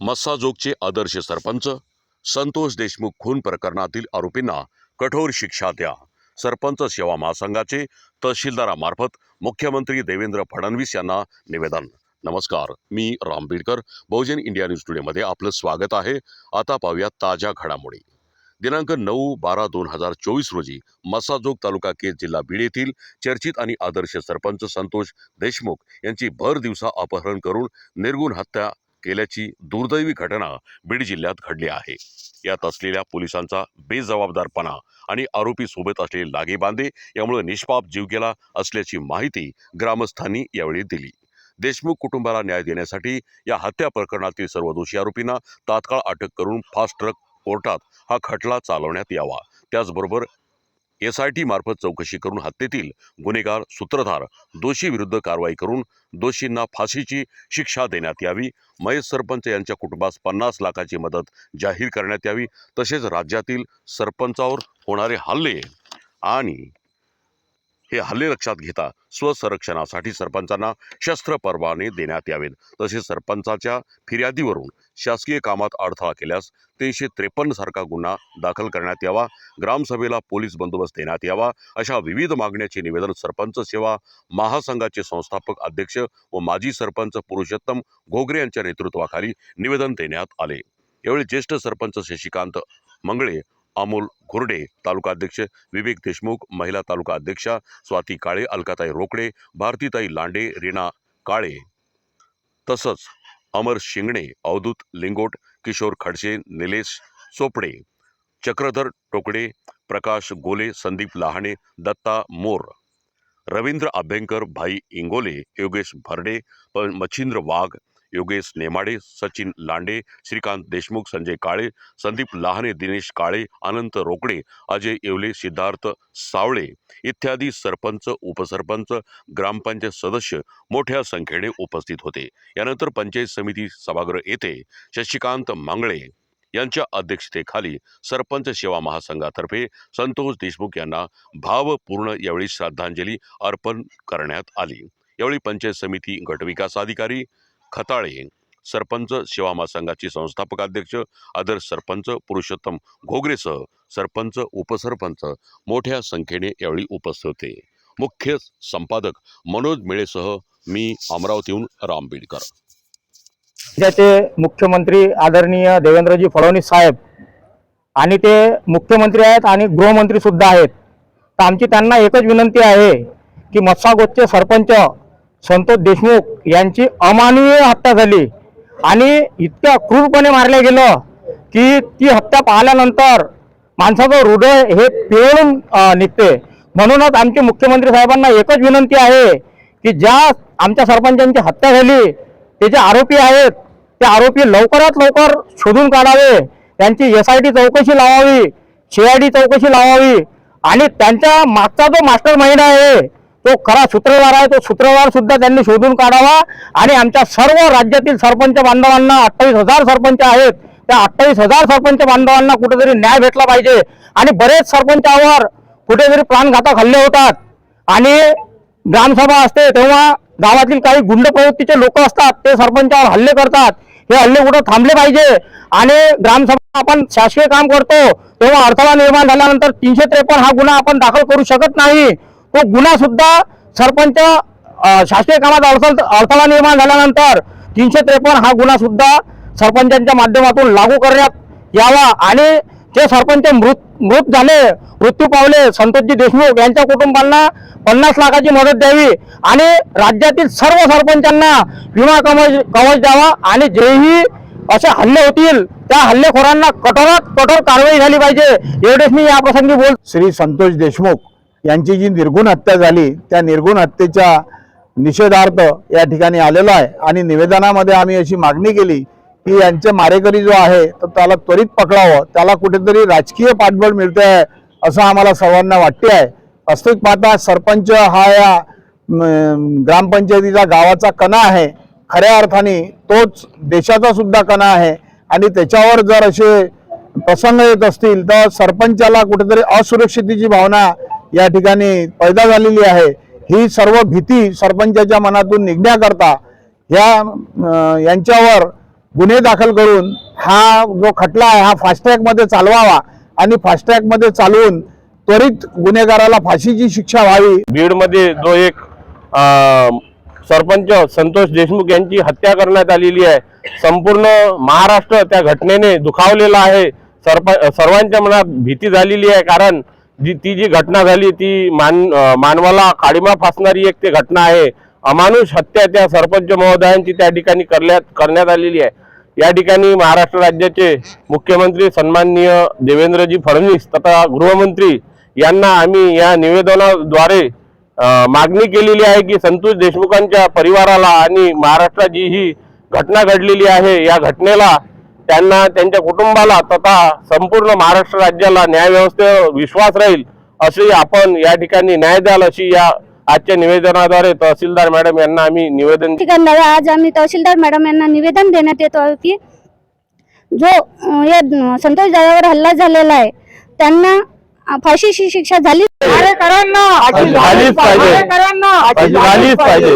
मस्साजोगचे आदर्श सरपंच संतोष देशमुख खून प्रकरणातील आरोपींना कठोर शिक्षा द्या. सरपंच सेवा महासंघाचे तहसीलदारामार्फत मुख्यमंत्री देवेंद्र फडणवीस यांना निवेदन. नमस्कार, मी राम बीडकर. बहुजन इंडिया न्यूज टुडेमध्ये आपलं स्वागत आहे. आता पाहूया ताज्या घडामोडी. दिनांक 9/12/2024 रोजी मस्साजोग तालुका केज जिल्हा बीड येथील चर्चित आणि आदर्श सरपंच संतोष देशमुख यांची भर दिवसा अपहरण करून निर्गुण हत्या केल्याची दुर्दैवी घटना बीड जिल्ह्यात घडली आहे. यात असलेल्या पोलिसांचा बेजबाबदारपणा आणि आरोपी सोबत असलेले लागेबांधे यामुळे निष्पाप जीव गेला असल्याची माहिती ग्रामस्थांनी यावेळी दिली. देशमुख कुटुंबाला न्याय देण्यासाठी या हत्या प्रकरणातील सर्व दोषी आरोपींना तात्काळ अटक करून फास्ट ट्रॅक कोर्टात हा खटला चालवण्यात यावा. त्याचबरोबर SIT मार्फत चौकशी करून हत्येतील गुन्हेगार सूत्रधार दोषी विरुद्ध कारवाई करून दोषींना फाशीची शिक्षा देण्यात यावी. महेश सरपंच यांच्या कुटुंबास 50 लाखाची मदत जाहीर करण्यात यावी. तसेच राज्यातील सरपंचावर होणारे हल्ले आणि हे हल्ले लक्षात घेता स्वसंरक्षणासाठी सरपंचांना शस्त्र परवाने देण्यात यावेत. तसेच सरपंचाच्या फिर्यादीवरून शासकीय कामात अडथळा केल्यास 353 सारखा गुन्हा दाखल करण्यात यावा. ग्रामसभेला पोलीस बंदोबस्त देण्यात यावा. अशा विविध मागण्याचे निवेदन सरपंच सेवा महासंघाचे संस्थापक अध्यक्ष व माजी सरपंच पुरुषोत्तम घोगरे यांच्या नेतृत्वाखाली निवेदन देण्यात आले. यावेळी ज्येष्ठ सरपंच शशिकांत मंगळे, अमोल घुर्डे, तालुका अध्यक्ष विवेक देशमुख, महिला तालुका अध्यक्षा स्वाती काळे, अलकाताई रोकडे, भारतीताई लांडे, रीना काळे, तसंच अमर शिंगणे, अवधूत लिंगोट, किशोर खडसे, निलेश चोपडे, चक्रधर टोकडे, प्रकाश गोले, संदीप लहाणे, दत्ता मोर, रवींद्र अभ्यंकर, भाई इंगोले, योगेश भरडे, मच्छिंद्र वाघ, योगेश नेमाडे, सचिन लांडे, श्रीकांत देशमुख, संजय काळे, संदीप लहाने, दिनेश काळे, अनंत रोकडे, अजय येवले, सिद्धार्थ सावळे इत्यादी सरपंच, उपसरपंच, ग्रामपंचायत सदस्य मोठ्या संख्येने उपस्थित होते. यानंतर पंचायत समिती सभागृह येथे शशिकांत मंगळे यांच्या अध्यक्षतेखाली सरपंच सेवा महासंघातर्फे संतोष देशमुख यांना भावपूर्ण यावेळी श्रद्धांजली अर्पण करण्यात आली. यावेळी पंचायत समिती गटविकास अधिकारी खताळे, सरपंच सेवा महासंघाचे संस्थापक अध्यक्ष आदर्श सरपंच पुरुषोत्तम घोगरेसह सरपंच, उपसरपंच मोठ्या संख्येने यावेळी उपस्थित होते. मुख्य संपादक मनोज मेळेसह मी अमरावतीहून राम बीडकर. राज्याचे मुख्यमंत्री आदरणीय देवेंद्रजी फडणवीस साहेब आणि ते मुख्यमंत्री आहेत आणि गृहमंत्री सुद्धा आहेत. तर आमची त्यांना एकच विनंती आहे की मस्साजोगचे सरपंच संतोष देशमुख यांची अमानवीय हत्या झाली आणि इतक्या क्रूरपणे मारले गेलं की ती हत्या पाहिल्यानंतर माणसाचं हृदय हे पिळून निघते. म्हणूनच आमचे मुख्यमंत्री साहेबांना एकच विनंती आहे की ज्या आमच्या सरपंचांची हत्या झाली ते जे आरोपी आहेत ते आरोपी लवकरात लवकर शोधून काढावे. त्यांची SIT चौकशी लावावी, CID चौकशी लावावी आणि त्यांच्या मागचा जो मास्टर माइंड आहे तो खरा सूत्रधार आहे, तो सूत्रधार सुद्धा त्यांनी शोधून काढावा. आणि आमच्या सर्व राज्यातील सरपंच बांधवांना 28,000 सरपंच आहेत, त्या 28,000 सरपंच बांधवांना कुठेतरी न्याय भेटला पाहिजे. आणि बरेच सरपंचावर कुठेतरी प्राणघातक हल्ले होतात आणि ग्रामसभा असते तेव्हा गावातील काही गुंड प्रवृत्तीचे लोक असतात, ते सरपंचावर हल्ले करतात. हे हल्ले कुठं थांबले पाहिजे. आणि ग्रामसभा आपण शासकीय काम करतो तेव्हा अडथळा निर्माण झाल्यानंतर 353 हा गुन्हा आपण दाखल करू शकत नाही. तो गुन्हा सुद्धा सरपंच शासकीय कामात अडथळा निर्माण झाल्यानंतर 353 हा गुन्हा सुद्धा सरपंचांच्या माध्यमातून लागू करण्यात यावा. आणि जे सरपंच मृत झाले, मृत्यू पावले, संतोषजी देशमुख यांच्या कुटुंबांना 50 लाखाची मदत द्यावी आणि राज्यातील सर्व सरपंचांना विमा कवच द्यावा. आणि जेही असे हल्ले होतील त्या हल्लेखोरांना कठोरात कठोर कारवाई झाली पाहिजे. एवढेच मी या प्रसंगी बोल. श्री संतोष देशमुख यांची जी निर्गुण हत्या झाली त्या निर्गुण हत्येच्या निषेधार्थ या ठिकाणी आलेलो आहे. आणि निवेदनामध्ये आम्ही अशी मागणी केली की यांचे मारेकरी जो आहे तर त्याला त्वरित पकडावं, त्याला कुठेतरी राजकीय पाठबळ मिळते आहे असं आम्हाला सर्वांना वाटते आहे. वास्तविक पाहता सरपंच हा या ग्रामपंचायतीचा गावाचा कणा आहे, खऱ्या अर्थाने तोच देशाचा सुद्धा कणा आहे. आणि त्याच्यावर जर असे प्रसंग येत असतील तर सरपंचाला कुठेतरी असुरक्षिततेची भावना या ठिकाणी पैदा झालेली आहे. ही सर्व भीती सरपंचाच्या मनातून निघण्याकरता यांच्यावर गुन्हे दाखल करून हा जो खटला आहे हा फास्ट्रॅगमध्ये चालवावा आणि फास्ट्रॅगमध्ये चालवून त्वरित गुन्हेगाराला फाशीची शिक्षा व्हावी. बीडमध्ये जो एक सरपंच संतोष देशमुख यांची हत्या करण्यात आलेली आहे, संपूर्ण महाराष्ट्र त्या घटनेने दुखावलेला आहे. सर्वांच्या मनात भीती झालेली आहे, कारण ती जी घटना झाली ती मानवाला काळिमा फासणारी एक ते घटना आहे. अमानुष हत्या त्या सरपंच महोदयांची त्या ठिकाणी करण्यात आलेली आहे. या ठिकाणी महाराष्ट्र राज्याचे मुख्यमंत्री सन्माननीय देवेंद्रजी फडणवीस तथा गृहमंत्री यांना आम्ही या निवेदनाद्वारे मागणी केलेली आहे की संतोष देशमुखांच्या परिवाराला आणि महाराष्ट्रात जी ही घटना घडलेली आहे या घटनेला त्यांना, त्यांच्या कुटुंबाला तथा संपूर्ण महाराष्ट्र राज्याला न्याय व्यवस्थेवर विश्वास राहील असे आपण या ठिकाणी न्याय द्याल अशी या आजच्या निवेदनाद्वारे तहसीलदार मॅडम यांना आम्ही निवेदन आज आम्ही तहसीलदार मॅडम यांना निवेदन देण्यात येतो की जो या संतोष दादावर हल्ला झालेला आहे त्यांना फाशीची शिक्षा झाली झालीच पाहिजे.